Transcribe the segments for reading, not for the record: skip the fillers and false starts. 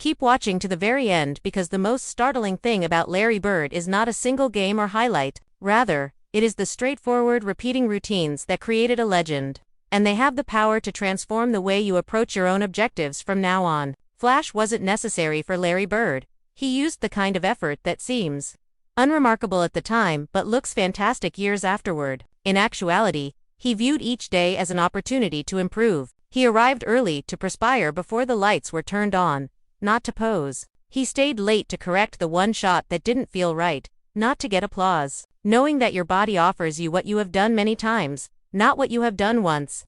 Keep watching to the very end because the most startling thing about Larry Bird is not a single game or highlight. Rather, it is the straightforward repeating routines that created a legend. And they have the power to transform the way you approach your own objectives from now on. Flash wasn't necessary for Larry Bird. He used the kind of effort that seems unremarkable at the time but looks fantastic years afterward. In actuality, he viewed each day as an opportunity to improve. He arrived early to perspire before the lights were turned on, not to pose. He stayed late to correct the one shot that didn't feel right, not to get applause. Knowing that your body offers you what you have done many times, not what you have done once.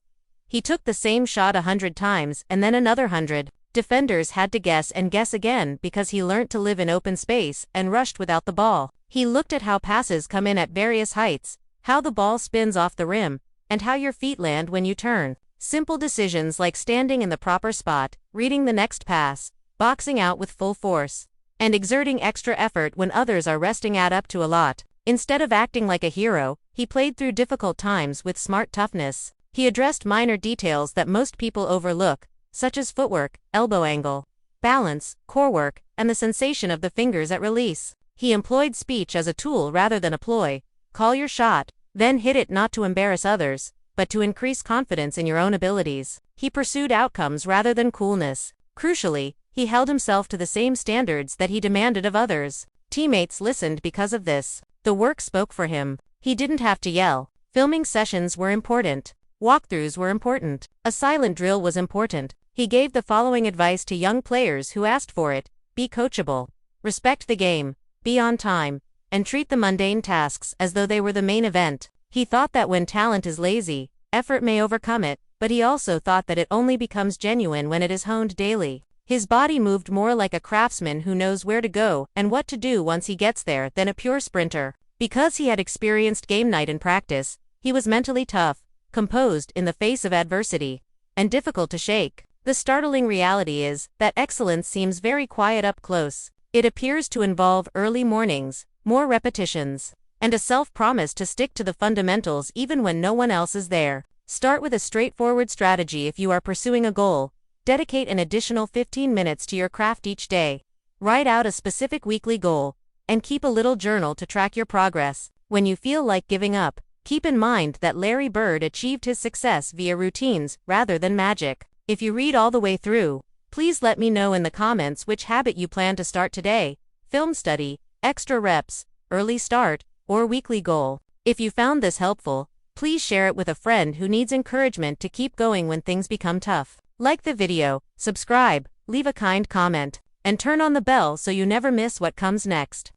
He took the same shot 100 times and then another 100. Defenders had to guess and guess again because he learnt to live in open space and rushed without the ball. He looked at how passes come in at various heights, how the ball spins off the rim, and how your feet land when you turn. Simple decisions like standing in the proper spot, reading the next pass, boxing out with full force, and exerting extra effort when others are resting add up to a lot. Instead of acting like a hero, he played through difficult times with smart toughness. He addressed minor details that most people overlook, such as footwork, elbow angle, balance, core work, and the sensation of the fingers at release. He employed speech as a tool rather than a ploy. Call your shot, then hit it not to embarrass others, but to increase confidence in your own abilities. He pursued outcomes rather than coolness. Crucially, he held himself to the same standards that he demanded of others. Teammates listened because of this. The work spoke for him. He didn't have to yell. Filming sessions were important. Walkthroughs were important. A silent drill was important. He gave the following advice to young players who asked for it: be coachable, respect the game, be on time, and treat the mundane tasks as though they were the main event. He thought that when talent is lazy, effort may overcome it, but he also thought that it only becomes genuine when it is honed daily. His body moved more like a craftsman who knows where to go and what to do once he gets there than a pure sprinter. Because he had experienced game night in practice, he was mentally tough, composed in the face of adversity, and difficult to shake. The startling reality is that excellence seems very quiet up close. It appears to involve early mornings, more repetitions, and a self-promise to stick to the fundamentals even when no one else is there. Start with a straightforward strategy if you are pursuing a goal. Dedicate an additional 15 minutes to your craft each day. Write out a specific weekly goal, and keep a little journal to track your progress. When you feel like giving up, keep in mind that Larry Bird achieved his success via routines rather than magic. If you read all the way through, please let me know in the comments which habit you plan to start today: film study, extra reps, early start, or weekly goal. If you found this helpful, please share it with a friend who needs encouragement to keep going when things become tough. Like the video, subscribe, leave a kind comment, and turn on the bell so you never miss what comes next.